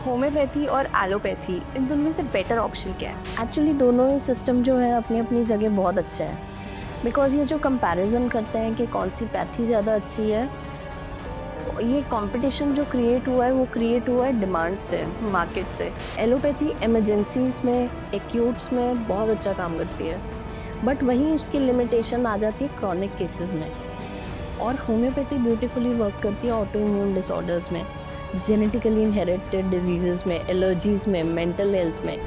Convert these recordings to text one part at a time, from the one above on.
Homeopathy और allopathy, इन दोनों में से बेटर ऑप्शन क्या है? एक्चुअली दोनों ही सिस्टम जो है अपनी अपनी जगह बहुत अच्छे हैं। बिकॉज ये जो कंपैरिजन करते हैं कि कौन सी पैथी ज़्यादा अच्छी है, तो ये कंपटीशन जो क्रिएट हुआ है वो क्रिएट हुआ है डिमांड से, मार्केट से। एलोपैथी इमरजेंसीज में, एक्यूट्स में बहुत अच्छा काम करती है, बट वहीं उसकी लिमिटेशन आ जाती है क्रॉनिक केसेस में। और होम्योपैथी ब्यूटीफुली वर्क करती है ऑटो इम्यून डिसऑर्डर्स में, जेनेटिकली इनहेरिटेड डिजीज़ में, एलर्जीज़ में, मेंटल हेल्थ में।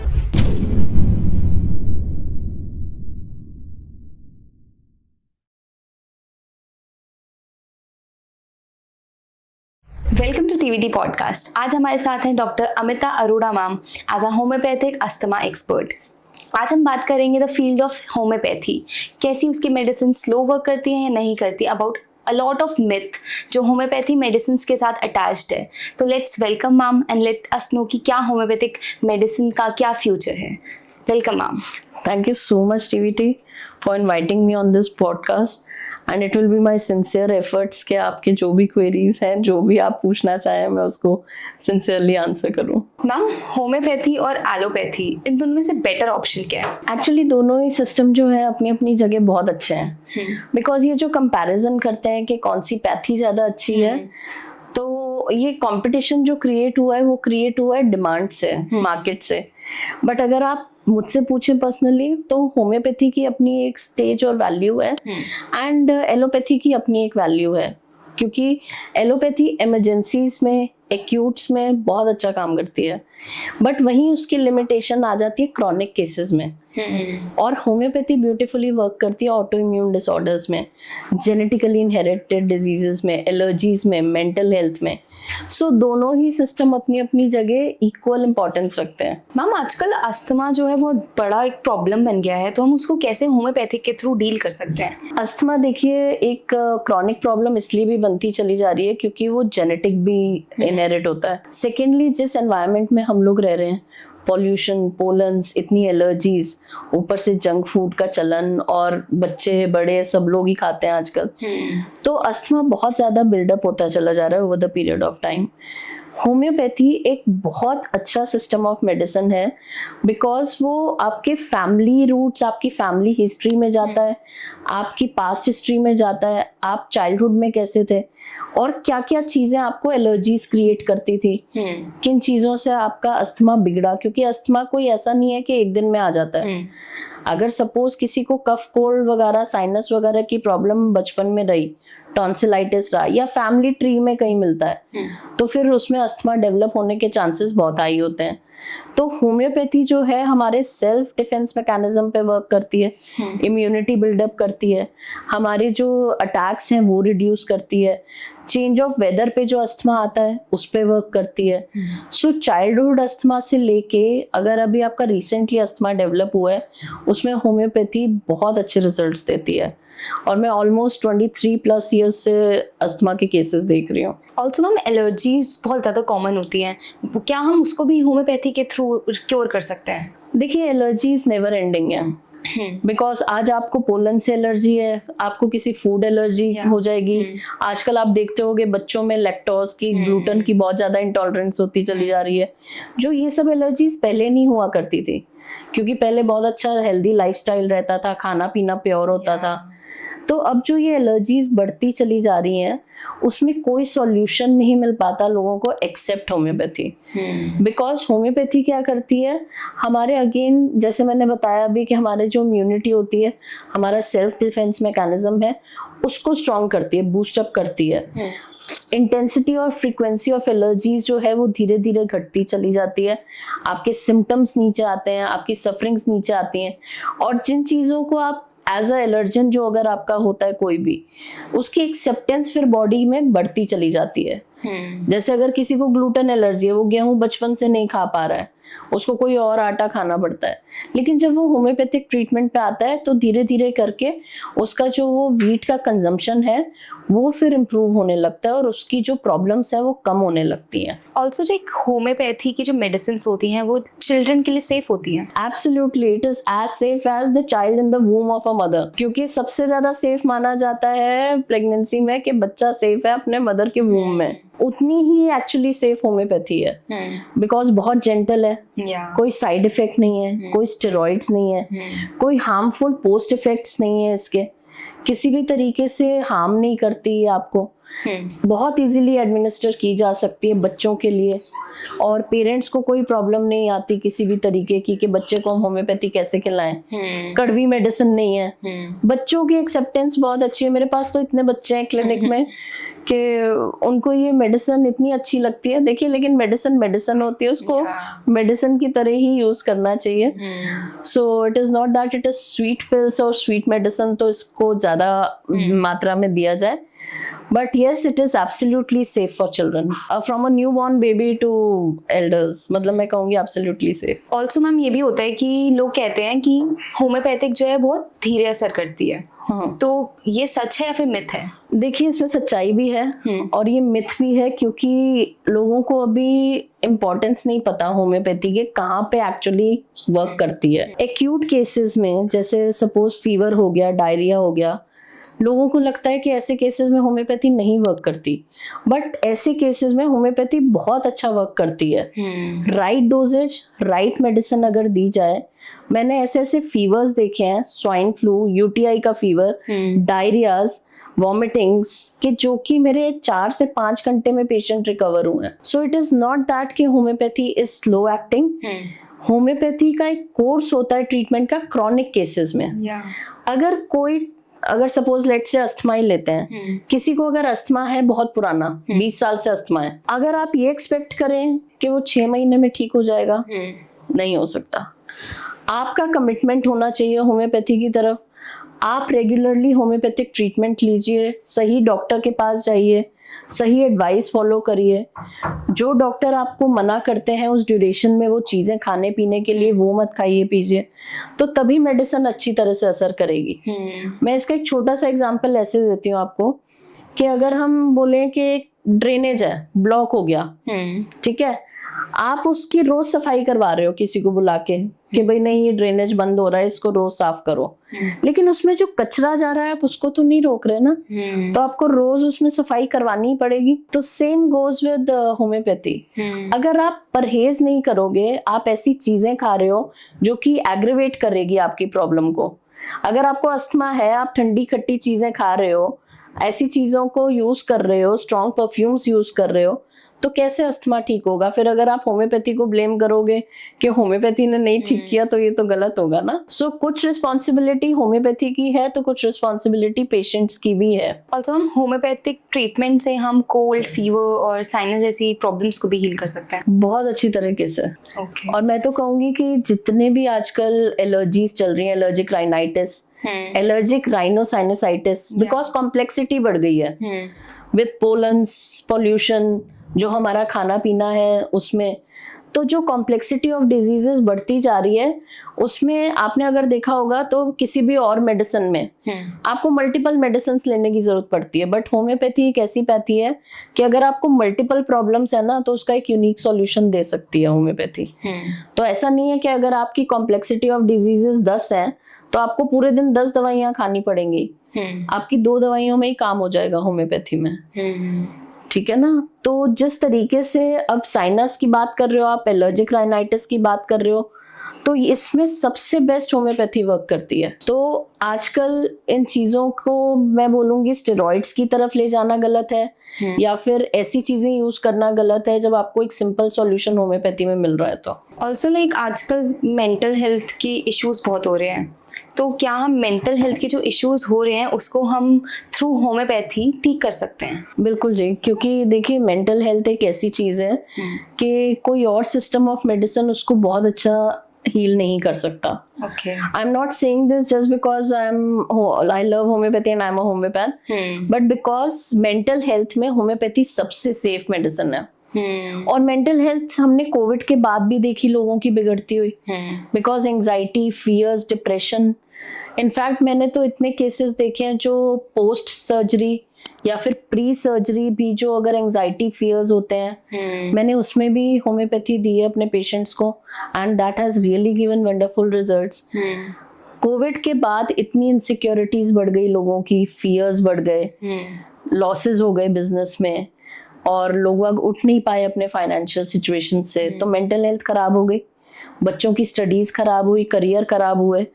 Welcome to TVT podcast. आज हमारे साथ हैं doctor Amita Arora ma'am as a homeopathic asthma expert. आज हम बात करेंगे द फील्ड ऑफ होम्योपैथी, कैसी उसकी मेडिसिन स्लो वर्क करती है या नहीं करती, about a lot of myth जो होम्योपैथी मेडिसिन के साथ अटैच्ड है। तो let's welcome ma'am and let us know कि क्या होम्योपैथिक मेडिसिन का क्या फ्यूचर है। Welcome ma'am. Thank you so much, TVT, for inviting me on this podcast. And it will be my sincere efforts कि आपके जो भी queries हैं, जो भी आप पूछना चाहें, मैं उसको sincerely answer करूँ। मैम, होम्योपैथी और एलोपैथी, इन दोनों में से बेटर ऑप्शन क्या है? एक्चुअली दोनों ही सिस्टम जो है अपनी अपनी जगह बहुत अच्छे हैं। बिकॉज ये जो कंपैरिजन करते हैं कि कौन सी पैथी ज़्यादा अच्छी है, तो ये कंपटीशन जो क्रिएट हुआ है वो क्रिएट हुआ है डिमांड से, मार्केट से। बट अगर आप मुझसे पूछें पर्सनली, तो होम्योपैथी की अपनी एक स्टेज और वैल्यू है एंड एलोपैथी की अपनी एक वैल्यू है, क्योंकि एलोपैथी इमरजेंसीज में, एक्यूट्स में बहुत अच्छा काम करती है, बट वहीं उसकी लिमिटेशन आ जाती है क्रॉनिक केसेस में। और होम्योपैथी ब्यूटीफुली वर्क करती है ऑटो इम्यून डिसऑर्डर्स में, जेनेटिकली इनहेरिटेड डिजीजेस में, एलर्जीज में, मेंटल हेल्थ में। सो दोनों ही सिस्टम अपनी अपनी जगह इक्वल इंपॉर्टेंस रखते हैं। मैम, आजकल अस्थमा जो है बहुत बड़ा एक प्रॉब्लम बन गया है, तो हम उसको कैसे होम्योपैथिक के थ्रू डील कर सकते हैं? अस्थमा देखिए एक क्रॉनिक प्रॉब्लम इसलिए भी बनती चली जा रही है क्योंकि वो जेनेटिक भी इनहेरिट होता है। सेकेंडली, जिस एनवायरनमेंट में हम लोग रह रहे हैं, पॉल्यूशन, पोलन्स, इतनी एलर्जीज, ऊपर से जंक फूड का चलन, और बच्चे बड़े सब लोग ही खाते हैं आजकल, तो अस्थमा बहुत ज़्यादा बिल्डअप होता चला जा रहा है over the period of time. Homeopathy एक बहुत अच्छा सिस्टम ऑफ मेडिसिन है, बिकॉज वो आपके फैमिली रूट्स, आपकी फैमिली हिस्ट्री में जाता है, आपकी पास्ट हिस्ट्री में जाता है, आप चाइल्डहुड में कैसे थे और क्या क्या चीज़ें आपको एलर्जीज क्रिएट करती थी, किन चीज़ों से आपका अस्थमा बिगड़ा। क्योंकि अस्थमा कोई ऐसा नहीं है कि एक दिन में आ जाता है। अगर सपोज किसी को कफ, कोल्ड वगैरह, साइनस वगैरह की प्रॉब्लम बचपन में रही, टॉन्सिलाइटिस रहा, या फैमिली ट्री में कहीं मिलता है, तो फिर उसमें अस्थमा डेवलप होने के चांसेस बहुत हाई होते हैं। तो होम्योपैथी जो है हमारे सेल्फ डिफेंस मैकेनिज्म पे वर्क करती है, इम्यूनिटी बिल्डअप करती है, हमारे जो अटैक्स हैं वो रिड्यूस करती है, चेंज ऑफ वेदर पे जो अस्थमा आता है उस पे वर्क करती है। सो चाइल्डहुड अस्थमा से लेके अगर अभी आपका रिसेंटली अस्थमा डेवलप हुआ है, उसमें होम्योपैथी बहुत अच्छे रिजल्ट्स देती है। और मैं ऑलमोस्ट 23 प्लस ईयर्स से अस्थमा के केसेस देख रही हूँ। ऑल्सो मैम, एलर्जीज बहुत ज़्यादा कॉमन होती हैं, क्या हम उसको भी होम्योपैथी के थ्रू क्योर कर सकते हैं? देखिए, एलर्जीज नेवर एंडिंग है। बिकॉज आज आपको पोलन से एलर्जी है, आपको किसी फूड एलर्जी हो जाएगी। आजकल आप देखते होगे बच्चों में लैक्टोज की, ग्लूटेन की बहुत ज्यादा इंटॉलरेंस होती चली जा रही है, जो ये सब एलर्जीज पहले नहीं हुआ करती थी, क्योंकि पहले बहुत अच्छा हेल्दी लाइफस्टाइल रहता था, खाना पीना प्योर होता था। तो अब जो ये एलर्जीज बढ़ती चली जा रही हैं, उसमें कोई सॉल्यूशन नहीं मिल पाता लोगों को एक्सेप्ट होम्योपैथी। बिकॉज होम्योपैथी क्या करती है, हमारे अगेन जैसे मैंने बताया अभी कि हमारे जो इम्यूनिटी होती है, हमारा सेल्फ डिफेंस मैकेनिज्म है, उसको स्ट्रॉन्ग करती है, बूस्टअप करती है। इंटेंसिटी और फ्रीक्वेंसी ऑफ एलर्जीज जो है वो धीरे धीरे घटती चली जाती है, आपके सिम्टम्स नीचे आते हैं, आपकी सफरिंग्स नीचे आती हैं, और जिन चीज़ों को आप एज अ एलर्जन जो अगर आपका होता है कोई भी, उसकी एक्सेप्टेंस फिर बॉडी में बढ़ती चली जाती है। जैसे अगर किसी को ग्लूटेन एलर्जी है, वो गेहूं बचपन से नहीं खा पा रहा है, उसको कोई और आटा खाना पड़ता है, लेकिन जब वो होम्योपैथिक ट्रीटमेंट पे आता है तो धीरे धीरे करके उसका जो वो व्हीट का कंजम्पशन है वो फिर इम्प्रूव होने लगता है और उसकी जो प्रॉब्लम्स है वो कम होने लगती हैं। ऑल्सो जो एक होम्योपैथी की जो मेडिसिन होती हैं वो चिल्ड्रन के लिए सेफ होती हैं? Absolutely, it is as safe as the child in the womb of a mother. क्योंकि सबसे ज्यादा सेफ माना जाता है प्रेगनेंसी में कि बच्चा सेफ है अपने मदर के वूम में। उतनी ही एक्चुअली सेफ होम्योपैथी है, बिकॉज बहुत जेंटल है, कोई साइड इफेक्ट नहीं है, कोई स्टेरॉइड्स नहीं है, कोई हार्मफुल पोस्ट इफेक्ट्स नहीं है, इसके किसी भी तरीके से हार्म नहीं करती है आपको, बहुत इजीली एडमिनिस्टर की जा सकती है बच्चों के लिए, और पेरेंट्स को कोई प्रॉब्लम नहीं आती किसी भी तरीके की कि बच्चे को हम होम्योपैथी कैसे खिलाएं, कड़वी मेडिसिन नहीं है। बच्चों की एक्सेप्टेंस बहुत अच्छी है, मेरे पास तो इतने बच्चे हैं क्लिनिक में कि उनको ये मेडिसिन इतनी अच्छी लगती है। देखिए, लेकिन मेडिसिन होती है, उसको मेडिसिन की तरह ही यूज करना चाहिए। सो it is not that it is sweet pills और स्वीट मेडिसिन तो इसको ज्यादा मात्रा में दिया जाए, but yes, it is absolutely safe for children, from a newborn baby to elders, मतलब मैं कहूँगी absolutely safe। ऑल्सो मैम ये भी होता है कि लोग कहते हैं कि होम्योपैथिक जो है बहुत धीरे असर करती है, तो ये सच है या फिर मिथ है? देखिए, इसमें सच्चाई भी है और ये मिथ भी है, क्योंकि लोगों को अभी इम्पोर्टेंस नहीं पता होम्योपैथी के कहाँ पे एक्चुअली वर्क करती है। एक्यूट केसेस में, जैसे सपोज फीवर हो गया, डायरिया हो गया, लोगों को लगता है कि ऐसे केसेस में होम्योपैथी नहीं वर्क करती, बट ऐसे केसेस में होम्योपैथी बहुत अच्छा वर्क करती है। राइट डोजेज, राइट मेडिसिन अगर दी जाए, मैंने ऐसे ऐसे फीवर्स देखे हैं, स्वाइन फ्लू, यूटीआई का फीवर, डायरियाज, वॉमिटिंग्स, कि जो कि मेरे 4 से 5 घंटे में पेशेंट रिकवर हुए हैं। So it is not that कि homeopathy is slow acting. Homeopathy का एक कोर्स होता है ट्रीटमेंट का क्रॉनिक केसेस में। अगर सपोज लेट से अस्थमा ही लेते हैं, किसी को अगर अस्थमा है बहुत पुराना, 20 साल से अस्थमा है, अगर आप ये एक्सपेक्ट करें कि वो 6 महीने में ठीक हो जाएगा, नहीं हो सकता। आपका कमिटमेंट होना चाहिए होम्योपैथी की तरफ। आप रेगुलरली होम्योपैथिक ट्रीटमेंट लीजिए, सही डॉक्टर के पास जाइए, सही एडवाइस फॉलो करिए। जो डॉक्टर आपको मना करते हैं उस ड्यूरेशन में वो चीज़ें खाने पीने के लिए, वो मत खाइए पीजिए, तो तभी मेडिसिन अच्छी तरह से असर करेगी। मैं इसका एक छोटा सा एग्जांपल ऐसे देती हूँ आपको कि अगर हम बोले कि ड्रेनेज है, ब्लॉक हो गया, ठीक है, आप उसकी रोज सफाई करवा रहे हो किसी को बुला के कि भाई नहीं, ये ड्रेनेज बंद हो रहा है, इसको रोज साफ करो, लेकिन उसमें जो कचरा जा रहा है आप उसको तो नहीं रोक रहे ना, तो आपको रोज उसमें सफाई करवानी ही पड़ेगी। तो सेम गोज विद होम्योपैथी। अगर आप परहेज नहीं करोगे, आप ऐसी चीजें खा रहे हो जो कि एग्रीवेट करेगी आपकी प्रॉब्लम को। अगर आपको अस्थमा है, आप ठंडी खट्टी चीजें खा रहे हो, ऐसी चीजों को यूज कर रहे हो, स्ट्रॉन्ग परफ्यूम्स यूज कर रहे हो, तो कैसे अस्थमा ठीक होगा? फिर अगर आप होम्योपैथी को ब्लेम करोगे कि होम्योपैथी ने नहीं ठीक किया, तो ये तो गलत होगा ना। सो कुछ रिस्पॉन्सिबिलिटी होम्योपैथी की है, तो कुछ रिस्पॉन्सिबिलिटी पेशेंट्स की भी है। ऑल्सो हम होम्योपैथिक ट्रीटमेंट से हम कोल्ड, फीवर और साइनस जैसी प्रॉब्लम्स को भी हील कर सकते हैं बहुत अच्छी तरीके से। और मैं तो कहूंगी कि जितने भी आजकल एलर्जीज चल रही है, allergic rhinitis, allergic rhinosinusitis, because complexity बढ़ गई है विद पोलन्स, पॉल्यूशन, जो हमारा खाना पीना है उसमें, तो जो कॉम्प्लेक्सिटी ऑफ डिजीजेस बढ़ती जा रही है, उसमें आपने अगर देखा होगा तो किसी भी और मेडिसिन में आपको मल्टीपल मेडिसिन लेने की जरूरत पड़ती है, बट होम्योपैथी एक ऐसी पैथी है कि अगर आपको मल्टीपल प्रॉब्लम्स है ना, तो उसका एक यूनिक सॉल्यूशन दे सकती है होम्योपैथी। तो ऐसा नहीं है कि अगर आपकी कॉम्प्लेक्सिटी ऑफ डिजीजेस 10 है तो आपको पूरे दिन 10 दवाइयां खानी पड़ेंगी, आपकी 2 दवाइयों में ही काम हो जाएगा होम्योपैथी में, ठीक है ना। तो जिस तरीके से अब साइनस की बात कर रहे हो आप, एलर्जिक राइनाइटिस की बात कर रहे हो, तो इसमें सबसे बेस्ट होम्योपैथी वर्क करती है। तो आजकल इन चीजों को मैं बोलूंगी स्टेरॉइड्स की तरफ ले जाना गलत है, या फिर ऐसी चीजें यूज करना गलत है जब आपको एक सिंपल सॉल्यूशन होम्योपैथी में मिल रहा है। तो ऑल्सो लाइक आजकल मेंटल हेल्थ की इश्यूज बहुत हो रहे हैं, तो क्या हम मेंटल हेल्थ के जो इश्यूज हो रहे हैं उसको हम थ्रू होम्योपैथी ठीक कर सकते हैं? बिल्कुल जी, क्योंकि देखिए मेंटल हेल्थ एक ऐसी चीज है कि कोई और सिस्टम ऑफ मेडिसिन उसको बहुत अच्छा हील नहीं कर सकता। Okay. I'm not saying this just because I love homeopathy and I'm a homeopath, but because mental health में होम्योपैथी सबसे सेफ मेडिसिन है। और मेंटल हेल्थ हमने कोविड के बाद भी देखी लोगों की बिगड़ती हुई, because anxiety, fears, depression. In fact मैंने तो इतने केसेस देखे हैं जो पोस्ट सर्जरी या फिर प्री सर्जरी भी, जो अगर एंजाइटी फियर्स होते हैं, मैंने उसमें भी होम्योपैथी दी है अपने पेशेंट्स को, and that has really given wonderful results. Covid के बाद इतनी इनसिक्योरिटीज बढ़ गई लोगों की, फियर्स बढ़ गए, लॉसेस हो गए बिजनेस में, और लोग बाग उठ नहीं पाए अपने फाइनेंशियल सिचुएशन से, तो मेंटल हेल्थ खराब हो गई, बच्चों की स्टडीज खराब हुई, करियर खराब हुए।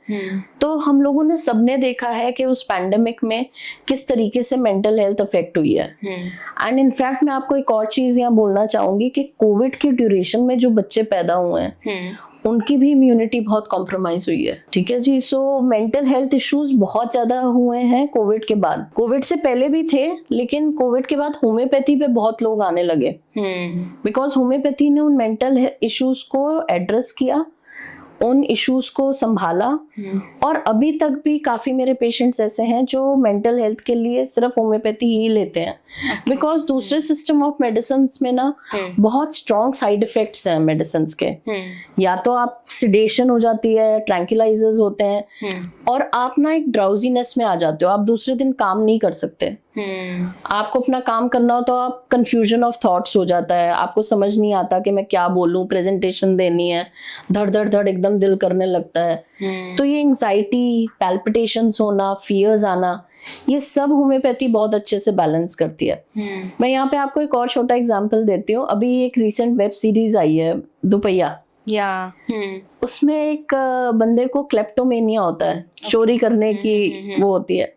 तो हम लोगों ने सबने देखा है कि उस पैंडेमिक में किस तरीके से मेंटल हेल्थ अफेक्ट हुई है। एंड इनफैक्ट मैं आपको एक और चीज यहाँ बोलना चाहूंगी कि कोविड के ड्यूरेशन में जो बच्चे पैदा हुए हैं उनकी भी इम्यूनिटी बहुत कॉम्प्रोमाइज हुई है। ठीक है जी। सो मेंटल हेल्थ इश्यूज बहुत ज्यादा हुए हैं कोविड के बाद। कोविड से पहले भी थे, लेकिन कोविड के बाद होम्योपैथी पे बहुत लोग आने लगे, बिकॉज होम्योपैथी ने उन मेंटल इश्यूज को एड्रेस किया, उन इश्यूज को संभाला। और अभी तक भी काफी मेरे पेशेंट्स ऐसे हैं जो मेंटल हेल्थ के लिए सिर्फ होम्योपैथी ही लेते हैं, बिकॉज दूसरे सिस्टम ऑफ मेडिसिन में ना बहुत स्ट्रॉन्ग साइड इफेक्ट्स हैं मेडिसिन के। या तो आप सिडेशन हो जाती है, ट्रैंक्विलाइजर्स होते हैं, और आप ना एक ड्राउजीनेस में आ जाते हो, आप दूसरे दिन काम नहीं कर सकते। आपको अपना काम करना हो तो आप कंफ्यूजन ऑफ थॉट्स हो जाता है, आपको समझ नहीं आता कि मैं क्या बोलूं, प्रेजेंटेशन देनी है, धड़ धड़ धड़ एकदम दिल करने लगता है। तो ये एंजाइटी, पैल्पिटेशंस होना, फियर्स आना, ये सब होम्योपैथी बहुत अच्छे से बैलेंस करती है। मैं यहाँ पे आपको एक और छोटा एग्जांपल देती हूँ। अभी एक रिसेंट वेब सीरीज आई है दुपहिया, उसमें एक बंदे को क्लेप्टोमेनिया होता है, चोरी करने की वो होती है।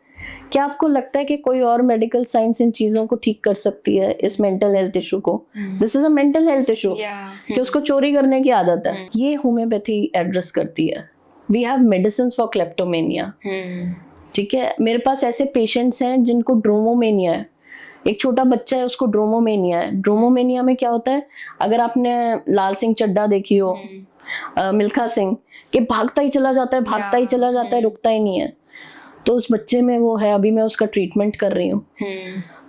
क्या आपको लगता है कि कोई और मेडिकल साइंस इन चीजों को ठीक कर सकती है, इस मेंटल हेल्थ इशू को? This is a mental health issue कि उसको चोरी करने की आदत है। ये होम्योपैथी एड्रेस करती है। We have medicine for kleptomania. ठीक है, मेरे पास ऐसे पेशेंट्स हैं जिनको ड्रोमोमेनिया है। एक छोटा बच्चा है, उसको ड्रोमोमेनिया है। ड्रोमोमेनिया में क्या होता है, अगर आपने लाल सिंह चड्ढा देखी हो, मिल्खा सिंह, कि भागता ही चला जाता है, भागता ही चला जाता है, रुकता ही नहीं है, तो उस बच्चे में वो है। अभी मैं उसका ट्रीटमेंट कर रही हूँ।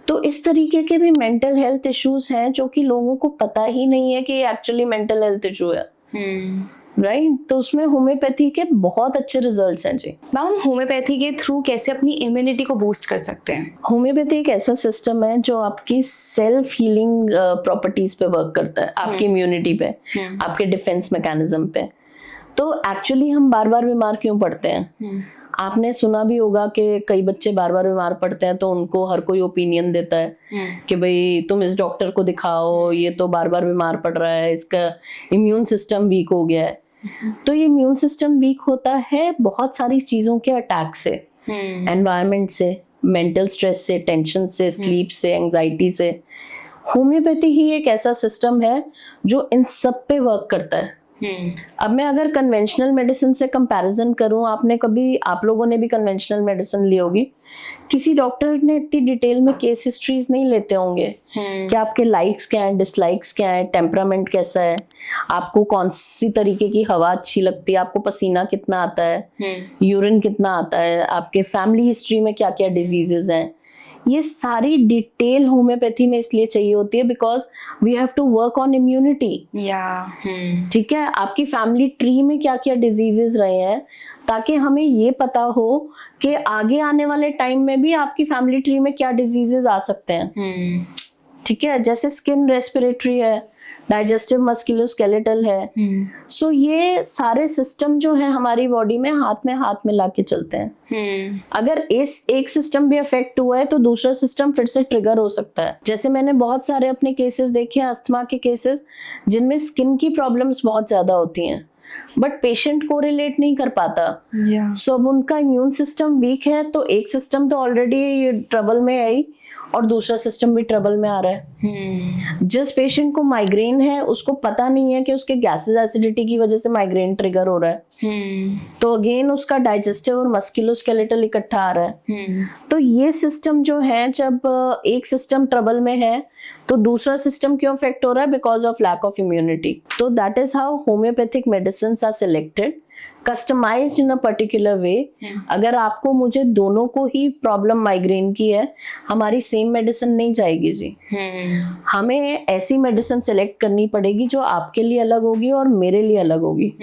तो इस तरीके के भी मेंटल हेल्थ इश्यूज हैं जो कि लोगों को पता ही नहीं है कि ये एक्चुअली मेंटल हेल्थ इशू है। राइट तो उसमें होम्योपैथी के बहुत अच्छे रिजल्ट्स हैं जी। मैम, हम होम्योपैथी के थ्रू कैसे अपनी इम्यूनिटी को बूस्ट कर सकते हैं? होम्योपैथी एक ऐसा सिस्टम है जो आपकी सेल्फ हीलिंग प्रॉपर्टीज पे वर्क करता है, आपकी इम्यूनिटी पे, आपके डिफेंस मैकेनिज्म पे। तो एक्चुअली हम बार बार बीमार क्यों पड़ते हैं? आपने सुना भी होगा कि कई बच्चे बार बार बीमार पड़ते हैं तो उनको हर कोई ओपिनियन देता है कि भाई तुम इस डॉक्टर को दिखाओ, ये तो बार बार बीमार पड़ रहा है, इसका इम्यून सिस्टम वीक हो गया है। तो ये इम्यून सिस्टम वीक होता है बहुत सारी चीजों के अटैक से, एनवायरनमेंट से, मेंटल स्ट्रेस से, टेंशन से, स्लीप से, एंजाइटी से। होम्योपैथी ही एक ऐसा सिस्टम है जो इन सब पे वर्क करता है। अब मैं अगर कन्वेंशनल मेडिसिन से कंपैरिजन करूं, आप लोगों ने भी कन्वेंशनल मेडिसिन ली होगी, किसी डॉक्टर ने इतनी डिटेल में केस हिस्ट्रीज नहीं लेते होंगे कि आपके लाइक्स क्या हैं, डिसलाइक्स क्या हैं, टेम्परामेंट कैसा है, आपको कौन सी तरीके की हवा अच्छी लगती है, आपको पसीना कितना आता है, यूरिन कितना आता है, आपके फैमिली हिस्ट्री में क्या क्या डिजीजेस हैं। ये सारी डिटेल होम्योपैथी में इसलिए चाहिए होती है because we have to work on immunity. ठीक है, आपकी फैमिली ट्री में क्या क्या डिजीजेस रहे हैं, ताकि हमें ये पता हो कि आगे आने वाले टाइम में भी आपकी फैमिली ट्री में क्या डिजीजेस आ सकते हैं। ठीक है, जैसे स्किन रेस्पिरेटरी है, डाइजेस्टिव मस्कुलोस्केलेटल है। सो ये सारे सिस्टम जो है हमारी बॉडी में हाथ में लाके चलते हैं। अगर इस एक सिस्टम भी अफेक्ट हुआ है तो दूसरा सिस्टम फिर से ट्रिगर हो सकता है। जैसे मैंने बहुत सारे अपने केसेस देखे हैं, अस्थमा के केसेस, जिनमें स्किन की प्रॉब्लम्स बहुत ज्यादा होती हैं, बट पेशेंट को रिलेट नहीं कर पाता। सो अब उनका इम्यून सिस्टम वीक है, तो एक सिस्टम तो ऑलरेडी ट्रबल में है ही, और दूसरा सिस्टम भी ट्रबल में आ रहा है। जिस पेशेंट को माइग्रेन है उसको पता नहीं है कि उसके गैसेस एसिडिटी की वजह से माइग्रेन ट्रिगर हो रहा है, तो अगेन उसका डाइजेस्टिव और मस्कुलोस्केलेटल इकट्ठा आ रहा है। तो ये सिस्टम जो है, जब एक सिस्टम ट्रबल में है तो दूसरा सिस्टम क्यों अफेक्ट हो रहा है? Because of lack of immunity. तो that is how homeopathic medicine are selected, customized in a particular way. अगर आपको मुझे दोनों को ही प्रॉब्लम माइग्रेन की है, हमारी सेम मेडिसिन नहीं जाएगी जी। हमें ऐसी मेडिसिन सेलेक्ट करनी पड़ेगी जो आपके लिए अलग होगी और मेरे लिए अलग होगी,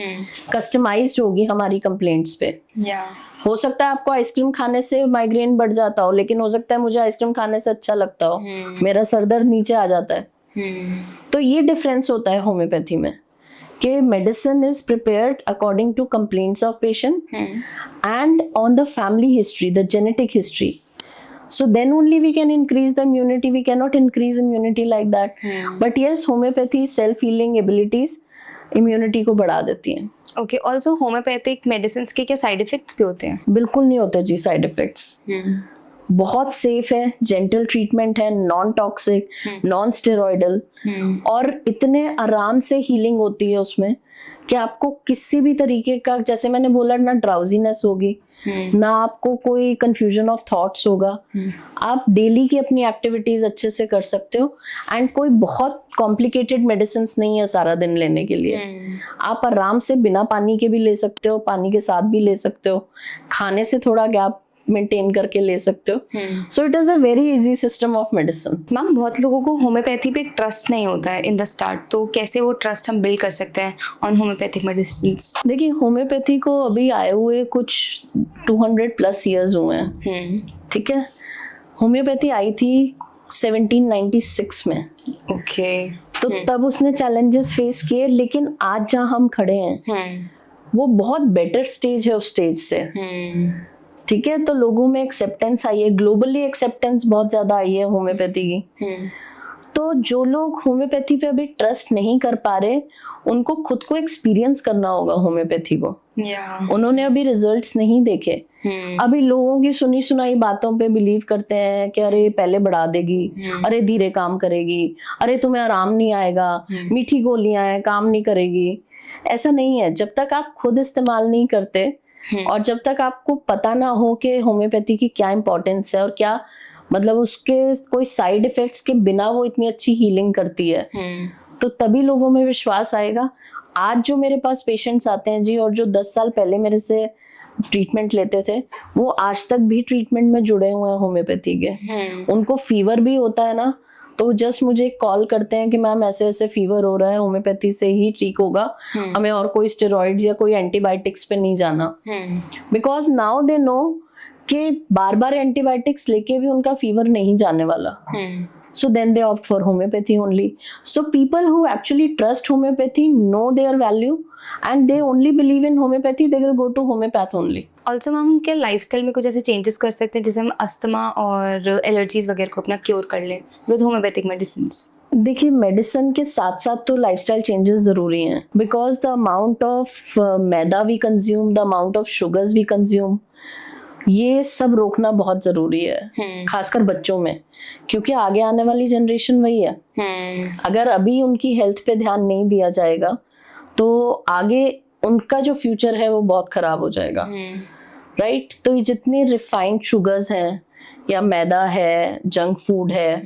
कस्टमाइज्ड होगी हमारी कंप्लेंट्स पे। हो सकता है आपको आइसक्रीम खाने से माइग्रेन बढ़ जाता हो, लेकिन हो सकता है मुझे आइसक्रीम खाने से अच्छा लगता हो, मेरा सर दर्द नीचे आ जाता है। तो ये डिफरेंस होता है होम्योपैथी में कि medicine is prepared according to complaints of patient and on the family history, the genetic history. So then only we can increase the immunity. We cannot increase immunity like that. But yes, homeopathy self healing abilities immunity को बढ़ा देती हैं. Okay, also homeopathic medicine के क्या side effects भी होते हैं? बिल्कुल नहीं होते जी साइड इफेक्ट्स. बहुत सेफ है, जेंटल ट्रीटमेंट है, नॉन टॉक्सिक, नॉन स्टेरॉइडल, और इतने आराम से हीलिंग होती है उसमें कि आपको किसी भी तरीके का, जैसे मैंने बोला, ना ड्राउजीनेस होगी, ना आपको कोई कंफ्यूजन ऑफ थॉट्स होगा. आप डेली की अपनी एक्टिविटीज अच्छे से कर सकते हो. एंड कोई बहुत कॉम्प्लिकेटेड मेडिसिन नहीं है सारा दिन लेने के लिए. आप आराम से बिना पानी के भी ले सकते हो, पानी के साथ भी ले सकते हो, खाने से थोड़ा गैप मेंटेन करके ले सकते हो. सो it is a very easy system of medicine. Ma'am, बहुत लोगों को होम्योपैथी पे ट्रस्ट नहीं होता है इन द स्टार्ट, तो कैसे वो ट्रस्ट हम बिल्ड कर सकते हैं ऑन होम्योपैथिक मेडिसिन? देखिए, होम्योपैथी को अभी आए हुए कुछ 200+ ईयर्स हुए हैं. ठीक है, होम्योपैथी आई थी 1796 में. ओके. तो तब उसने चैलेंजेस फेस किए, लेकिन आज जहाँ हम खड़े हैं वो बहुत बेटर स्टेज है उस स्टेज से. ठीक है, तो लोगों में एक्सेप्टेंस आई है, ग्लोबली एक्सेप्टेंस बहुत ज्यादा आई है होम्योपैथी की. तो जो लोग होम्योपैथी पे अभी ट्रस्ट नहीं कर पा रहे, उनको खुद को एक्सपीरियंस करना होगा होम्योपैथी को. उन्होंने अभी रिजल्ट्स नहीं देखे. अभी लोगों की सुनी सुनाई बातों पे बिलीव करते हैं कि अरे पहले बढ़ा देगी, अरे धीरे काम करेगी, अरे तुम्हें आराम नहीं आएगा, मीठी गोलियां हैं काम नहीं करेगी. ऐसा नहीं है. जब तक आप खुद इस्तेमाल नहीं करते और जब तक आपको पता ना हो कि होम्योपैथी की क्या इंपॉर्टेंस है और क्या मतलब उसके कोई साइड इफेक्ट्स के बिना वो इतनी अच्छी हीलिंग करती है, तो तभी लोगों में विश्वास आएगा. आज जो मेरे पास पेशेंट्स आते हैं जी, और जो 10 साल पहले मेरे से ट्रीटमेंट लेते थे, वो आज तक भी ट्रीटमेंट में जुड़े हुए हैं होम्योपैथी के. उनको फीवर भी होता है ना, तो जस्ट मुझे कॉल करते हैं कि मैम ऐसे ऐसे फीवर हो रहा है, होम्योपैथी से ही ठीक होगा, हमें और कोई स्टेरॉइड्स या कोई एंटीबायोटिक्स पे नहीं जाना. बिकॉज नाउ दे नो कि बार बार एंटीबायोटिक्स लेके भी उनका फीवर नहीं जाने वाला. So then they opt for homeopathy only. So people who actually trust homeopathy know their value and they only believe in homeopathy, they will go to homeopath only. Also ma'am, हम क्या lifestyle में कुछ ऐसे changes कर सकते हैं जिससे हम अस्थमा और एलर्जीज वगैरह को अपना क्योर कर लें विद होम्योपैथिक मेडिसिन? देखिए, मेडिसिन के साथ साथ तो लाइफस्टाइल चेंजेस जरूरी हैं. Because the amount of maida we consume, the amount of sugars we consume, ये सब रोकना बहुत जरूरी है, खासकर बच्चों में, क्योंकि आगे आने वाली जनरेशन वही है. अगर अभी उनकी हेल्थ पे ध्यान नहीं दिया जाएगा तो आगे उनका जो फ्यूचर है वो बहुत खराब हो जाएगा. राइट. तो ये जितने रिफाइंड शुगर्स हैं या मैदा है, जंक फूड है,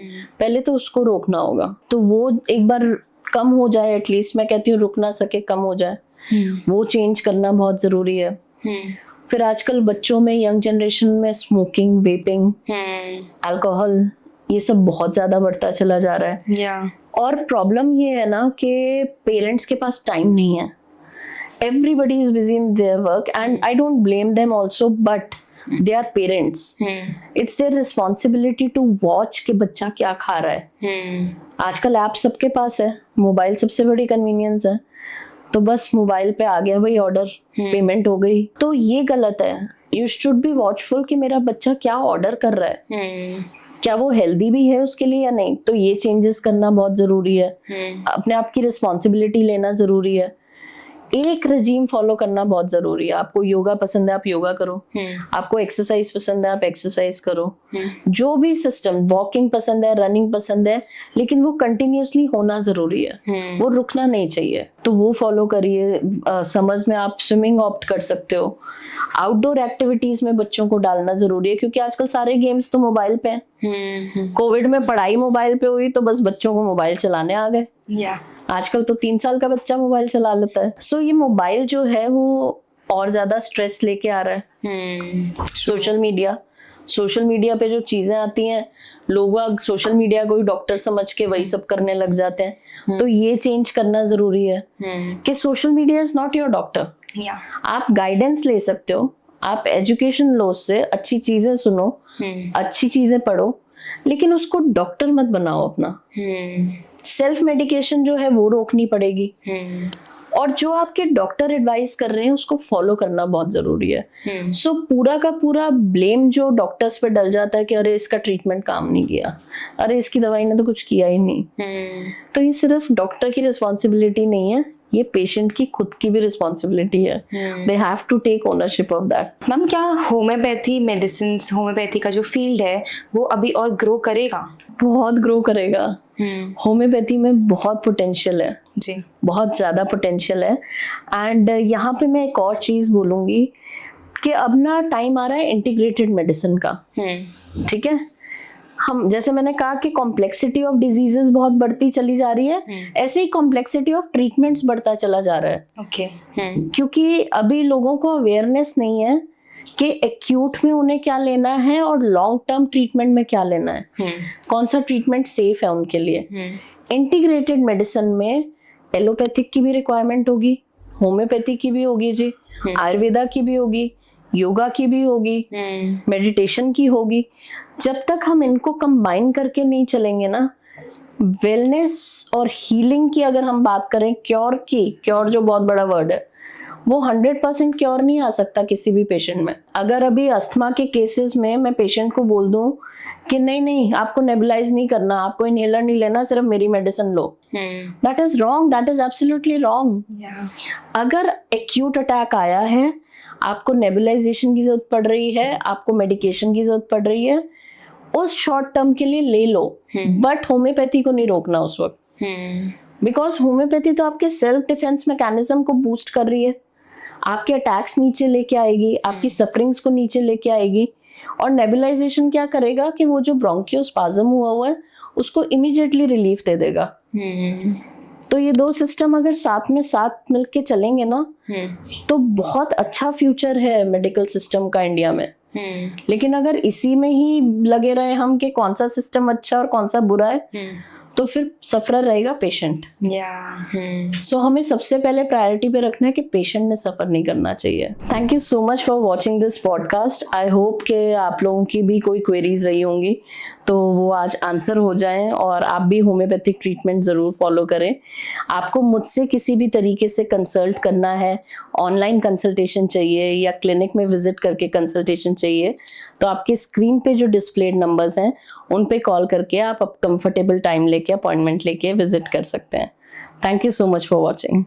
पहले तो उसको रोकना होगा. तो वो एक बार कम हो जाए, एटलीस्ट मैं कहती हूँ रुक ना सके, कम हो जाए, वो चेंज करना बहुत जरूरी है. फिर आजकल बच्चों में, यंग जनरेशन में स्मोकिंग, वेपिंग, अल्कोहल, ये सब बहुत ज्यादा बढ़ता चला जा रहा है. और प्रॉब्लम ये है ना कि पेरेंट्स के पास टाइम नहीं है. Everybody is busy in their work and I don't blame them also, but they are parents. It's their responsibility to watch कि बच्चा क्या खा रहा है. आजकल ऐप सबके पास है, मोबाइल सबसे बड़ी कन्वीनियंस है. तो बस मोबाइल पे आ गया भाई ऑर्डर, पेमेंट हो गई. तो ये गलत है. यू शुड बी वॉचफुल कि मेरा बच्चा क्या ऑर्डर कर रहा है, क्या वो हेल्दी भी है उसके लिए या नहीं. तो ये चेंजेस करना बहुत जरूरी है. अपने आप की रिस्पॉन्सिबिलिटी लेना जरूरी है. एक रजीम फॉलो करना बहुत जरूरी है. आपको योगा पसंद है, आप योगा करो. आपको एक्सरसाइज पसंद है, आप एक्सरसाइज करो. जो भी सिस्टम, वॉकिंग पसंद है, रनिंग पसंद है, लेकिन वो कंटिन्यूअसली होना जरूरी है. वो रुकना नहीं चाहिए. तो वो फॉलो करिए. समर्स में आप स्विमिंग ऑप्ट कर सकते हो. आउटडोर एक्टिविटीज में बच्चों को डालना जरूरी है, क्योंकि आजकल सारे गेम्स तो मोबाइल पे हैं. कोविड में पढ़ाई मोबाइल पे हुई तो बस बच्चों को मोबाइल चलाने आ गए. आजकल तो 3 साल का बच्चा मोबाइल चला लेता है. सो ये मोबाइल जो है वो और ज्यादा स्ट्रेस लेके आ रहा है. सोशल मीडिया पे जो चीजें आती हैं, लोग सोशल मीडिया को ही डॉक्टर समझ के वही सब करने लग जाते हैं. तो ये चेंज करना जरूरी है कि social media is not your doctor. आप गाइडेंस ले सकते हो, आप एजुकेशन लो, से अच्छी चीजें सुनो, अच्छी चीजें पढ़ो, लेकिन उसको डॉक्टर मत बनाओ अपना. सेल्फ मेडिकेशन जो है वो रोकनी पड़ेगी. और जो आपके डॉक्टर एडवाइस कर रहे हैं उसको फॉलो करना बहुत जरूरी है। सो पूरा का पूरा ब्लेम जो डॉक्टर्स पे डल जाता है कि अरे इसका ट्रीटमेंट काम नहीं किया, अरे इसकी दवाई ने तो कुछ किया ही नहीं, तो ये सिर्फ डॉक्टर की रिस्पॉन्सिबिलिटी नहीं है, ये पेशेंट की खुद की भी रिस्पॉन्सिबिलिटी है। They have to take ownership of that. Ma'am क्या होम्योपैथी मेडिसिन, होम्योपैथी का जो फील्ड है वो अभी और ग्रो करेगा? बहुत ग्रो करेगा। होम्योपैथी में बहुत पोटेंशियल है जी। बहुत ज़्यादा पोटेंशियल है। एंड यहाँ पे मैं एक और चीज़ बोलूँगी कि अब ना टाइम आ रहा है इंटीग्रेटेड मेडिसिन का। ठीक है, हम जैसे मैंने कहा कि कॉम्प्लेक्सिटी ऑफ डिजीजेस बहुत बढ़ती चली जा रही है, ऐसे ही कॉम्प्लेक्सिटी ऑफ ट्रीटमेंट्स बढ़ता चला जा रहा है। ओके। क्योंकि अभी लोगों को अवेयरनेस नहीं है कि एक्यूट में उन्हें क्या लेना है और लॉन्ग टर्म ट्रीटमेंट में क्या लेना है, कौन सा ट्रीटमेंट सेफ है उनके लिए। इंटीग्रेटेड मेडिसिन में एलोपैथिक की भी रिक्वायरमेंट होगी, होम्योपैथी की भी होगी जी, आयुर्वेदा की भी होगी, योगा की भी होगी, मेडिटेशन की होगी। जब तक हम इनको कंबाइन करके नहीं चलेंगे ना, वेलनेस और हीलिंग की अगर हम बात करें, क्योर की, क्योर जो बहुत बड़ा वर्ड है, वो 100% क्योर नहीं आ सकता किसी भी पेशेंट में। अगर अभी अस्थमा के केसेस में मैं पेशेंट को बोल दूं कि नहीं नहीं आपको नेबुलाइज नहीं करना, आपको इनहेलर नहीं लेना, सिर्फ मेरी medicine low, that is wrong, that is absolutely wrong. अगर एक्यूट अटैक आया है, आपको नेबुलाइजेशन की जरूरत पड़ रही है, आपको मेडिकेशन की जरूरत पड़ रही है, उस शॉर्ट टर्म के लिए ले लो, बट होम्योपैथी को नहीं रोकना उस वक्त। बिकॉज होम्योपैथी तो आपके सेल्फ डिफेंस मैकेनिज्म को बूस्ट कर रही है, आपके अटैक्स नीचे लेके आएगी, आपकी सफरिंग्स को नीचे लेके आएगी। और नेबुलाइजेशन क्या करेगा कि वो जो ब्रोंकियोस्पाज्म हुआ है उसको इमीडिएटली रिलीफ दे देगा। तो ये दो सिस्टम अगर साथ में साथ मिलके चलेंगे ना, तो बहुत अच्छा फ्यूचर है मेडिकल सिस्टम का इंडिया में। लेकिन अगर इसी में ही लगे रहे हम कि कौन सा सिस्टम अच्छा और कौन सा बुरा है, तो फिर सफरर रहेगा पेशेंट। सो हमें सबसे पहले प्रायोरिटी पे रखना है कि पेशेंट ने सफर नहीं करना चाहिए। Thank you so much for watching this podcast. I hope कि आप लोगों की भी कोई क्वेरीज रही होंगी तो वो आज आंसर हो जाएं और आप भी होम्योपैथिक ट्रीटमेंट ज़रूर फॉलो करें। आपको मुझसे किसी भी तरीके से कंसल्ट करना है, ऑनलाइन कंसल्टेशन चाहिए या क्लिनिक में विजिट करके कंसल्टेशन चाहिए, तो आपके स्क्रीन पे जो डिस्प्लेड नंबर्स हैं उन पे कॉल करके आप कंफर्टेबल टाइम लेके अपॉइंटमेंट लेके विजिट कर सकते हैं। Thank you so much for watching.